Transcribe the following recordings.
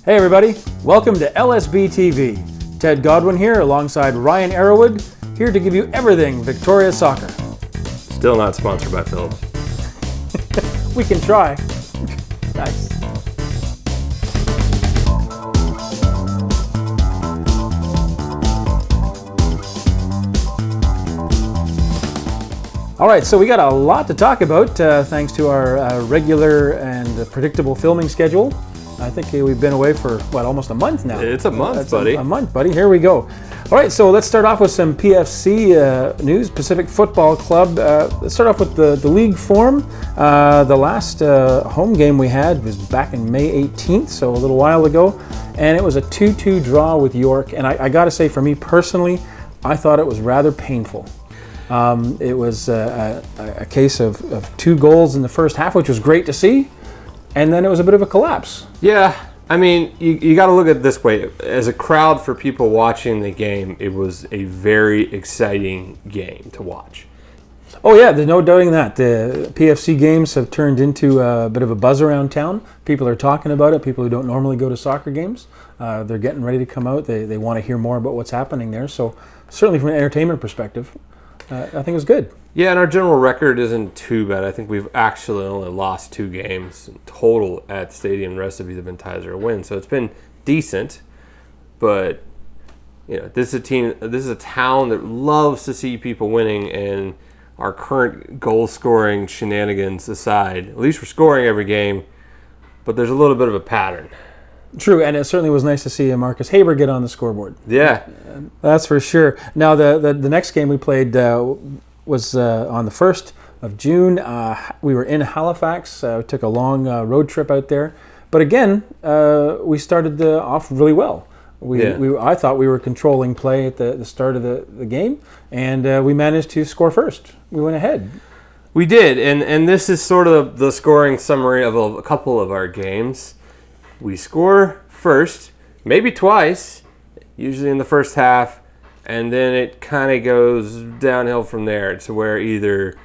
Hey everybody, welcome to LSBTV. Ted Godwin here alongside Ryan Arrowood, here to give you everything Victoria soccer. Still not sponsored by Phillips. We can try. Nice. All right, so we got a lot to talk about thanks to our regular and predictable filming schedule. I think we've been away for, almost a month now. It's a month, buddy. A month, buddy. Here we go. All right, so let's start off with some PFC news, Pacific Football Club. Let's start off with the league form. The last home game we had was back in May 18th, so a little while ago, and it was a 2-2 draw with York. And I got to say, for me personally, I thought it was rather painful. It was a case of 2 goals in the first half, which was great to see. And then it was a bit of a collapse. Yeah, I mean, you got to look at it this way. As a crowd, for people watching the game, it was a very exciting game to watch. Oh yeah, there's no doubting that. The PFC games have turned into a bit of a buzz around town. People are talking about it. People who don't normally go to soccer games, they're getting ready to come out. They want to hear more about what's happening there. So certainly from an entertainment perspective, I think it was good. Yeah, and our general record isn't too bad. I think we've actually only lost 2 games in total at the stadium. The rest have either been ties or a win. So it's been decent. But, this is a town that loves to see people winning, and our current goal-scoring shenanigans aside, at least we're scoring every game, but there's a little bit of a pattern. True, and it certainly was nice to see Marcus Haber get on the scoreboard. Yeah. That's for sure. Now, the next game we played was on the 1st of June. We were in Halifax. We took a long road trip out there. But again, we started off really well. I thought we were controlling play at the start of the game, and we managed to score first. We went ahead. We did, and this is sort of the scoring summary of a couple of our games. We score first, maybe twice, usually in the first half, and then it kind of goes downhill from there to where either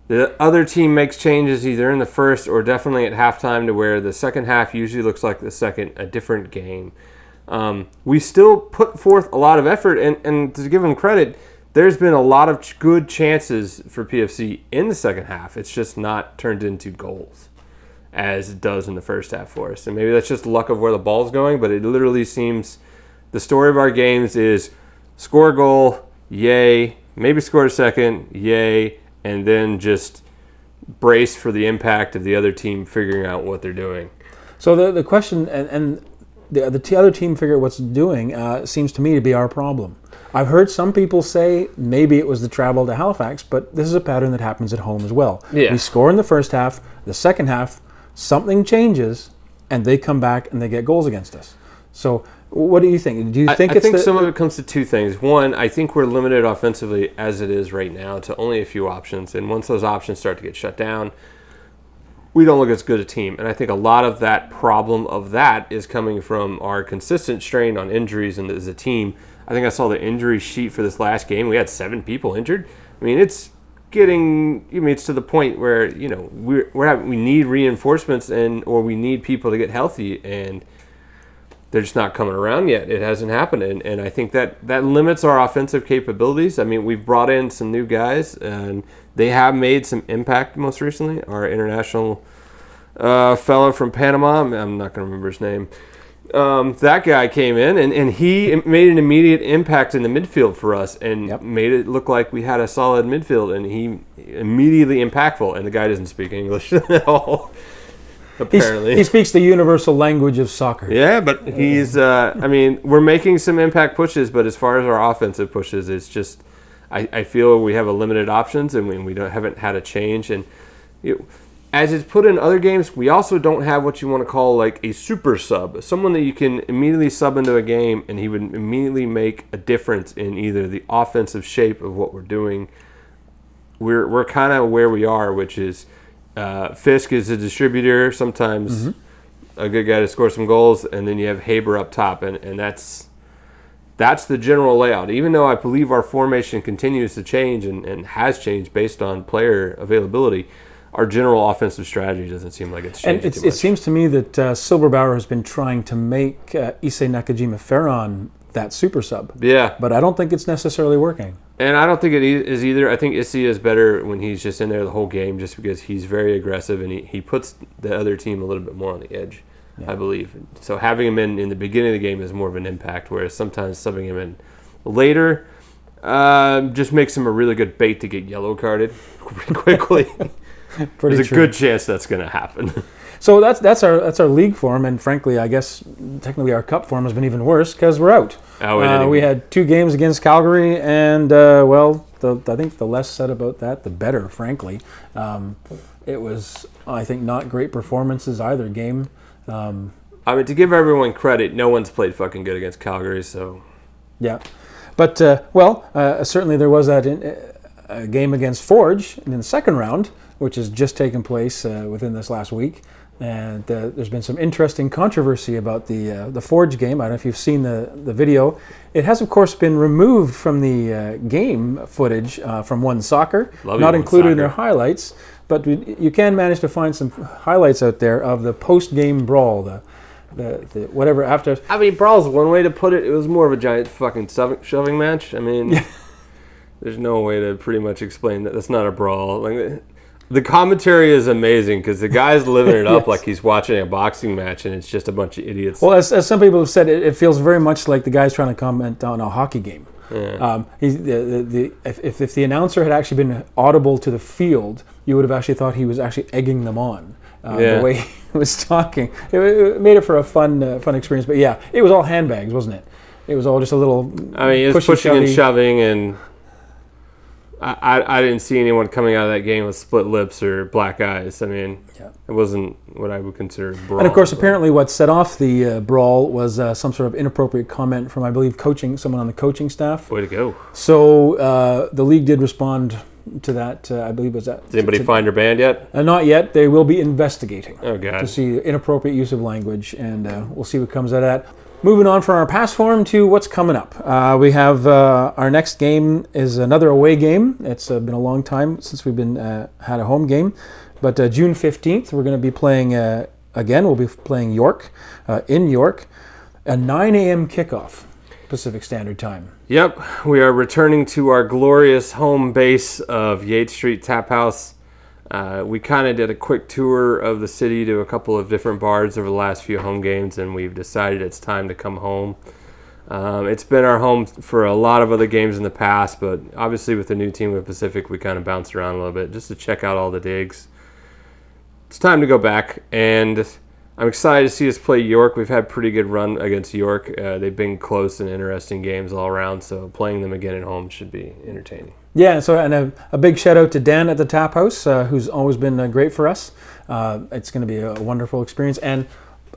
the other team makes changes either in the first or definitely at halftime, to where the second half usually looks like a different game. We still put forth a lot of effort, and to give them credit, there's been a lot of good chances for PFC in the second half. It's just not turned into goals as it does in the first half for us. And maybe that's just luck of where the ball's going, but it literally seems the story of our games is score a goal, yay, maybe score a second, yay, and then just brace for the impact of the other team figuring out what they're doing. So the question, and the other team figure out what's doing, seems to me to be our problem. I've heard some people say maybe it was the travel to Halifax, but this is a pattern that happens at home as well. Yeah. We score in the first half, the second half, something changes, and they come back and they get goals against us. So what do you think? Do you think I think some of it comes to 2 things. One, I think we're limited offensively as it is right now to only a few options. And once those options start to get shut down, we don't look as good a team. And I think a lot of that problem of that is coming from our consistent strain on injuries and as a team. I think I saw the injury sheet for this last game. We had 7 people injured. I mean, it's to the point where, we need reinforcements or we need people to get healthy, and they're just not coming around yet. It hasn't happened, and I think that limits our offensive capabilities. I mean, we've brought in some new guys, and they have made some impact most recently. Our international fellow from Panama, I'm not going to remember his name. That guy came in, and he made an immediate impact in the midfield for us and made it look like we had a solid midfield, and he immediately impactful, and the guy doesn't speak English at all. Apparently. He speaks the universal language of soccer. Yeah, but he's, we're making some impact pushes, but as far as our offensive pushes, it's just, I feel we have a limited options, and we haven't had a change. And as it's put in other games, we also don't have what you want to call like a super sub, someone that you can immediately sub into a game, and he would immediately make a difference in either the offensive shape of what we're doing. We're kind of where we are, which is, Fisk is a distributor, sometimes a good guy to score some goals, and then you have Haber up top, and that's the general layout. Even though I believe our formation continues to change and has changed based on player availability, our general offensive strategy doesn't seem like it's changed And too much. it seems to me that Silberbauer has been trying to make Issei Nakajima-Ferron that super sub. Yeah. But I don't think it's necessarily working. And I don't think it is either. I think Issei is better when he's just in there the whole game just because he's very aggressive and he puts the other team a little bit more on the edge, I believe. So having him in the beginning of the game is more of an impact, whereas sometimes subbing him in later just makes him a really good bait to get yellow carded quickly. There's a good chance that's going to happen. So that's our league form, and frankly, I guess technically our cup form has been even worse because we're out. We had 2 games against Calgary, and I think the less said about that, the better. Frankly, it was, I think, not great performances either game. I mean, to give everyone credit, no one's played fucking good against Calgary, so yeah. But certainly there was that a game against Forge in the second round, which has just taken place within this last week. And there's been some interesting controversy about the Forge game. I don't know if you've seen the video. It has, of course, been removed from the game footage from One Soccer, not included in their highlights. But you can manage to find some highlights out there of the post-game brawl, the whatever after. I mean, brawl's one way to put it. It was more of a giant fucking shoving match. I mean, there's no way to pretty much explain that. That's not a brawl. Like, the commentary is amazing because the guy's living it up like he's watching a boxing match, and it's just a bunch of idiots. Well, as some people have said, it feels very much like the guy's trying to comment on a hockey game. Yeah. If the announcer had actually been audible to the field, you would have actually thought he was actually egging them on. The way he was talking, it made it for a fun experience. But yeah, it was all handbags, wasn't it? It was all just a little. I mean, it was pushing and shoving, and I didn't see anyone coming out of that game with split lips or black eyes. I mean, it wasn't what I would consider a brawl. And of course, apparently, what set off the brawl was some sort of inappropriate comment from, I believe, someone on the coaching staff. Way to go! So the league did respond to that. I believe was that. Did anybody find her banned yet? Not yet. They will be investigating. Oh God! To see inappropriate use of language, and we'll see what comes out of that. Moving on from our past form to what's coming up. We have our next game is another away game. It's been a long time since we've been had a home game, but June 15th we're going to be playing again. We'll be playing York in York, a 9 a.m. kickoff, Pacific Standard Time. Yep, we are returning to our glorious home base of Yates Street Tap House. We kind of did a quick tour of the city to a couple of different bars over the last few home games, and we've decided it's time to come home. It's been our home for a lot of other games in the past, but obviously with the new team with Pacific, we kind of bounced around a little bit just to check out all the digs. It's time to go back, and I'm excited to see us play York. We've had a pretty good run against York. They've been close and interesting games all around, so playing them again at home should be entertaining. Yeah, and a big shout out to Dan at the Tap House, who's always been great for us. It's going to be a wonderful experience, and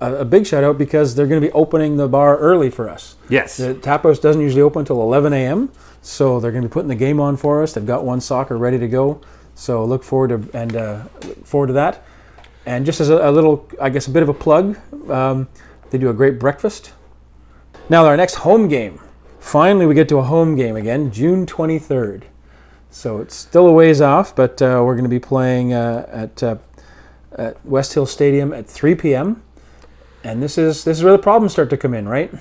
a big shout out because they're going to be opening the bar early for us. Yes. The Tap House doesn't usually open until 11 a.m., so they're going to be putting the game on for us. They've got One Soccer ready to go, so look forward to that. And just as a little, I guess, a bit of a plug, they do a great breakfast. Now, our next home game. Finally, we get to a home game again, June 23rd. So it's still a ways off, but we're going to be playing at West Hill Stadium at 3 p.m. And this is where the problems start to come in, right?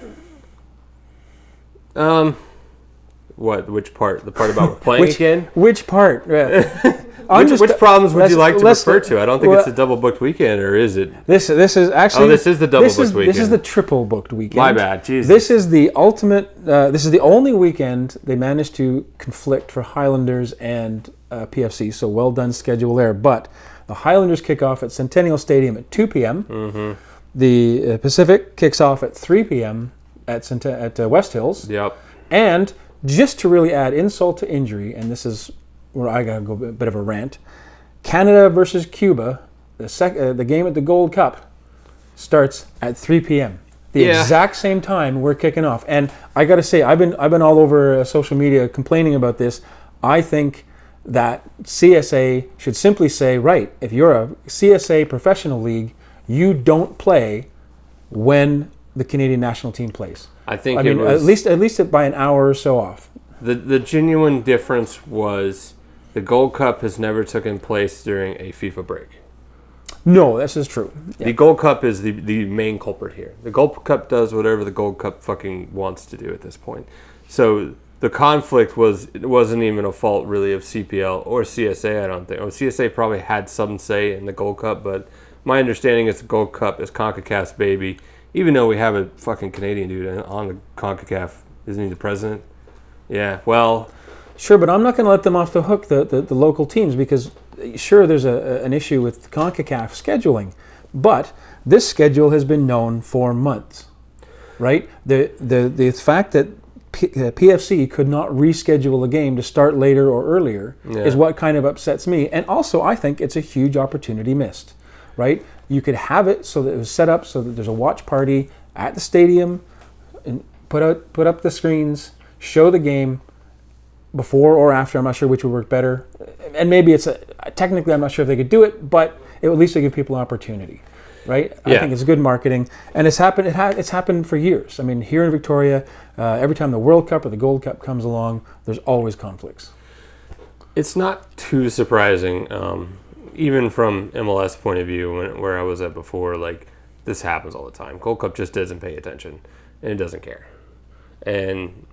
What? Which part? The part about playing again? Which part? Which problems would you like to refer to? I don't think it's a double booked weekend, or is it? This is actually. Oh, this is the double booked weekend. This is the triple booked weekend. My bad. Jesus. This is the ultimate. This is the only weekend they managed to conflict for Highlanders and PFC. So well done schedule there. But the Highlanders kick off at Centennial Stadium at 2 p.m. Mm-hmm. The Pacific kicks off at 3 p.m. at West Hills. Yep. And just to really add insult to injury, and this is where I got to go a bit of a rant, Canada versus Cuba, the game at the Gold Cup, starts at 3 p.m. The exact same time we're kicking off. And I got to say, I've been all over social media complaining about this. I think that CSA should simply say, right, if you're a CSA professional league, you don't play when the Canadian national team plays. I mean, at least by an hour or so off. The genuine difference was the Gold Cup has never taken place during a FIFA break. No, this is true. Yeah. The Gold Cup is the main culprit here. The Gold Cup does whatever the Gold Cup fucking wants to do at this point. So the conflict wasn't even a fault really of CPL or CSA, I don't think. Or CSA probably had some say in the Gold Cup, but my understanding is the Gold Cup is CONCACAF's baby. Even though we have a fucking Canadian dude on the CONCACAF, isn't he the president? Yeah, well... Sure, but I'm not going to let them off the hook, the local teams, because sure, there's an issue with CONCACAF scheduling, but this schedule has been known for months, right? The fact that PFC could not reschedule a game to start later or earlier is what kind of upsets me. And also, I think it's a huge opportunity missed, right? You could have it so that it was set up so that there's a watch party at the stadium, and put up the screens, show the game, before or after. I'm not sure which would work better. And maybe technically I'm not sure if they could do it, but at least they give people an opportunity, right? Yeah. I think it's good marketing. And it's happened for years. I mean, here in Victoria, every time the World Cup or the Gold Cup comes along, there's always conflicts. It's not too surprising, even from MLS point of view, where I was at before, like, this happens all the time. Gold Cup just doesn't pay attention, and it doesn't care. And...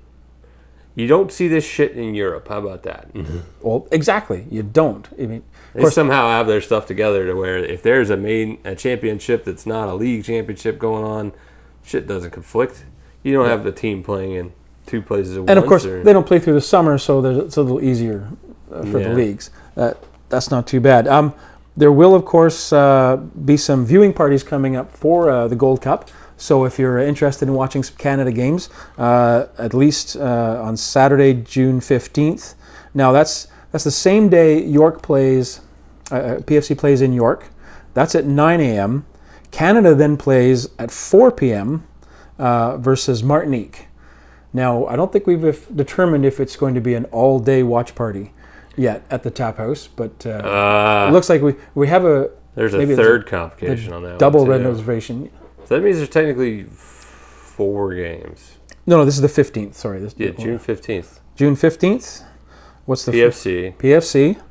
you don't see this shit in Europe. How about that? Mm-hmm. Well, exactly. You don't. I mean, they somehow have their stuff together to where if there's a championship that's not a league championship going on, shit doesn't conflict. You don't have the team playing in two places at once. And of course, they don't play through the summer, so it's a little easier for the leagues. That's not too bad. There will, of course, be some viewing parties coming up for the Gold Cup. So if you're interested in watching some Canada games, at least on Saturday, June 15th. Now that's the same day York plays, PFC plays in York. That's at 9 a.m. Canada then plays at 4 p.m. Versus Martinique. Now I don't think we've determined if it's going to be an all-day watch party yet at the Tap House, but it looks like we have there's a third complication on that. Double red reservation. So that means there's technically 4 games. No, this is the 15th. Sorry. June 15th. June 15th? What's the... PFC. PFC.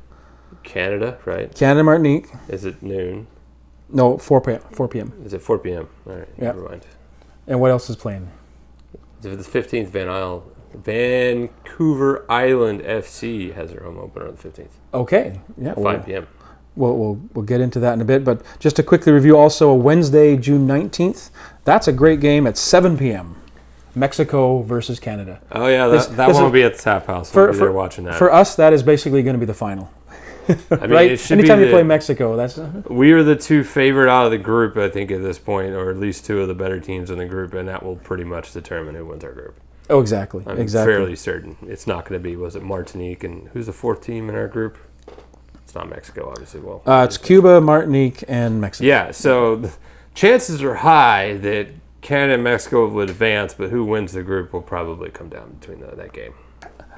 Canada, right? Canada, Martinique. Is it noon? No, 4 p.m. Is it 4 p.m.? All right, never mind. And what else is playing? The 15th, Vancouver Island FC has their home opener on the 15th. Okay. Yeah. 5 p.m. We'll get into that in a bit, but just to quickly review also, a Wednesday, June 19th, that's a great game at 7 p.m. Mexico versus Canada. Oh, yeah, that won't be at the Tap House. We'll be there watching that. For us, that is basically going to be the final. I mean, right? Anytime you play Mexico, that's... We are the 2 favorite out of the group, I think, at this point, or at least 2 of the better teams in the group, and that will pretty much determine who wins our group. Oh, exactly. I'm fairly certain. It's not going to be, was it Martinique, and who's the 4th team in our group? It's not Mexico, obviously. Well, it's Cuba, Martinique, and Mexico. Yeah, so the chances are high that Canada and Mexico would advance, but who wins the group will probably come down between that game.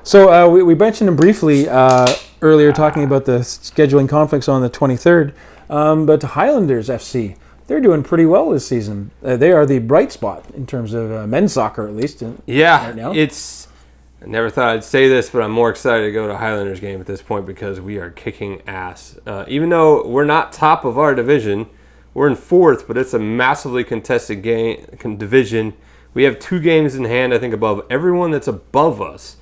So we mentioned them briefly earlier, talking about the scheduling conflicts on the 23rd, but Highlanders FC, they're doing pretty well this season. They are the bright spot in terms of men's soccer, at least. Right now. I never thought I'd say this, but I'm more excited to go to a Highlanders game at this point because we are kicking ass. Even though we're not top of our division, we're in 4th, but it's a massively contested division. We have 2 games in hand, I think, above everyone that's above us.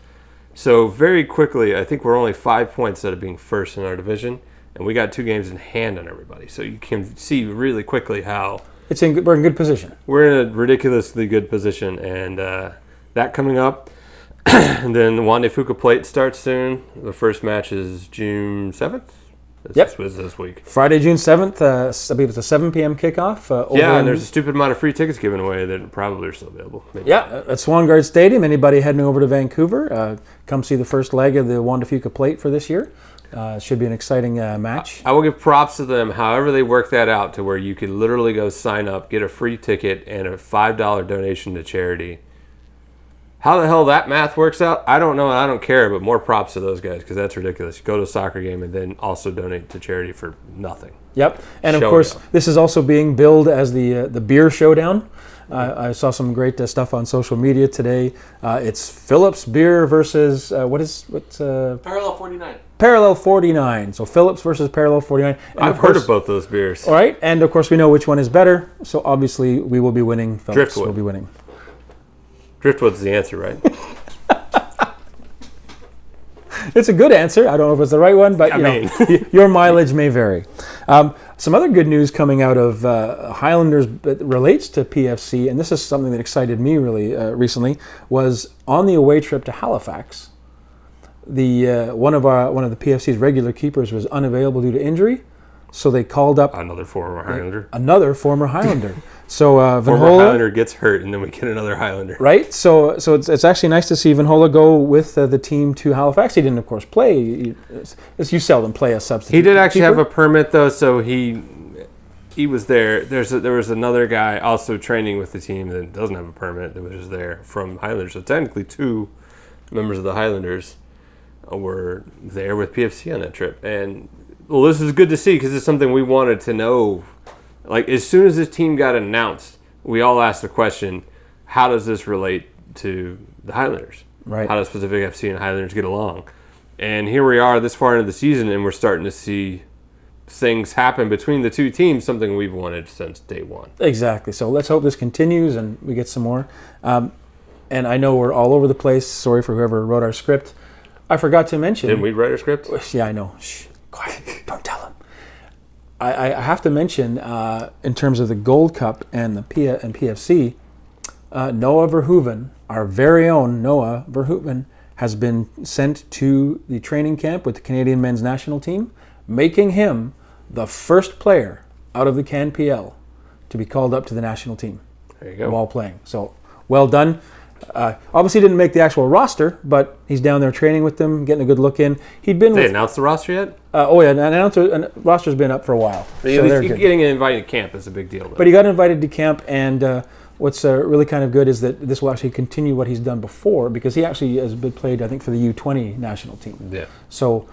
So very quickly, I think we're only 5 points out of being first in our division, and we got 2 games in hand on everybody. So you can see really quickly how we're in good position. We're in a ridiculously good position, and that coming up. And then the Juan de Fuca Plate starts soon. The first match is June 7th. This was this week. Friday, June 7th. I believe it's a 7 p.m. kickoff. And there's a stupid amount of free tickets given away that probably are still available. Maybe. Yeah, at Swangard Stadium. Anybody heading over to Vancouver, come see the first leg of the Juan de Fuca Plate for this year. Should be an exciting match. I will give props to them, however they work that out to where you could literally go sign up, get a free ticket, and a $5 donation to charity. How the hell that math works out, I don't know, and I don't care, but more props to those guys because that's ridiculous. You go to a soccer game and then also donate to charity for nothing. Yep, and of course, this is also being billed as the beer showdown. I saw some great stuff on social media today. It's Phillips Beer versus, Parallel 49. Parallel 49. So Phillips versus Parallel 49. And I've heard of both those beers. All right, and of course we know which one is better. So obviously we will be winning. Phillips Driftwood will be winning. Driftwood's the answer, right? It's a good answer. I don't know if it's the right one, but your mileage may vary. Some other good news coming out of Highlanders that relates to PFC, and this is something that excited me really recently, was on the away trip to Halifax. One of the PFC's regular keepers was unavailable due to injury, so they called up another former Highlander. So Van former Hola, Highlander gets hurt, and then we get another Highlander. Right. So it's actually nice to see Van Hola go with the team to Halifax. He didn't, of course, play. You seldom play a substitute. He did actually have a permit, though, so he was there. There was another guy also training with the team that doesn't have a permit that was there from Highlanders. So technically 2 members of the Highlanders were there with PFC on that trip. And, well, this is good to see because it's something we wanted to know. Like, as soon as this team got announced, we all asked the question, how does this relate to the Highlanders? Right. How does Pacific FC and Highlanders get along? And here we are this far into the season, and we're starting to see things happen between the two teams, something we've wanted since day one. Exactly. So let's hope this continues and we get some more. And I know we're all over the place. Sorry for whoever wrote our script. I forgot to mention... Didn't we write our script? Yeah, I know. Shh. Quiet. Don't tell them. I have to mention, in terms of the Gold Cup and the PFC, Noah Verhoeven, our very own Noah Verhoeven, has been sent to the training camp with the Canadian men's national team, making him the first player out of the CanPL to be called up to the national team. There you go. While playing. So, well done. Obviously didn't make the actual roster, but he's down there training with them, getting a good look in. He'd been. Did they announce the roster yet? The roster's been up for a while. But so getting invited to camp is a big deal, though. But he got invited to camp, and what's really kind of good is that this will actually continue what he's done before, because he actually has been played, I think, for the U20 national team. Yeah. So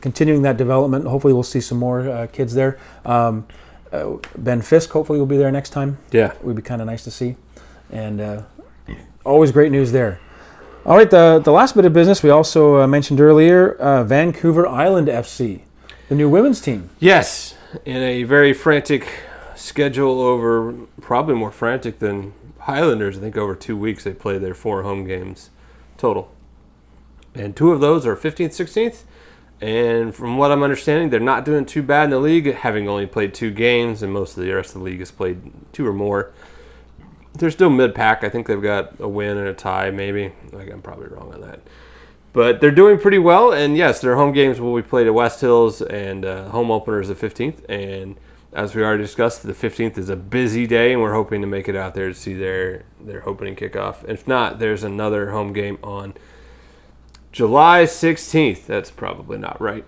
continuing that development, hopefully we'll see some more kids there. Ben Fisk, hopefully, will be there next time. Yeah. It would be kind of nice to see. And always great news there. All right, the last bit of business we also mentioned earlier, Vancouver Island FC, the new women's team. Yes, in a very frantic schedule over, probably more frantic than Highlanders. I think over 2 weeks they played their 4 home games total. And 2 of those are 15th, 16th. And from what I'm understanding, they're not doing too bad in the league, having only played 2 games, and most of the rest of the league has played 2 or more. They're still mid-pack. I think they've got a win and a tie, maybe. I'm probably wrong on that. But they're doing pretty well, and yes, their home games will be played at West Hills, and home opener is the 15th. And as we already discussed, the 15th is a busy day, and we're hoping to make it out there to see their opening kickoff. If not, there's another home game on July 16th. That's probably not right.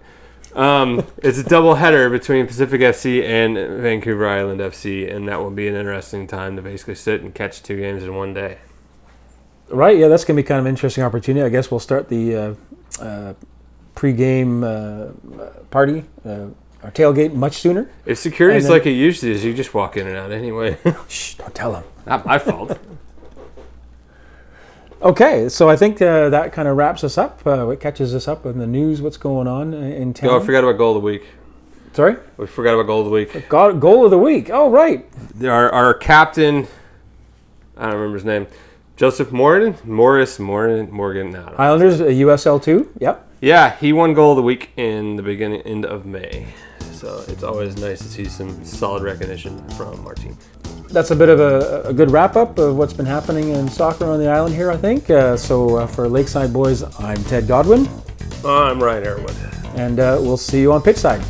It's a doubleheader between Pacific FC and Vancouver Island FC, and that will be an interesting time to basically sit and catch 2 games in one day. Right, yeah, that's going to be kind of an interesting opportunity. I guess we'll start the pre-game party, our tailgate, much sooner. If security's like it usually is, you just walk in and out anyway. Shh, don't tell them. Not my fault. Okay, so I think that kind of wraps us up. It catches us up in the news, what's going on in town. Oh, I forgot about Goal of the Week. Sorry? We forgot about Goal of the Week. Goal of the Week. Oh, right. Our captain, I don't remember his name, Joseph Morgan? No, Highlanders, USL 2, yep. Yeah, he won Goal of the Week in the end of May. So it's always nice to see some solid recognition from our team. That's a bit of a good wrap-up of what's been happening in soccer on the island here, I think. So for Lakeside Boys, I'm Ted Godwin. I'm Ryan Arrowood. And we'll see you on Pitchside.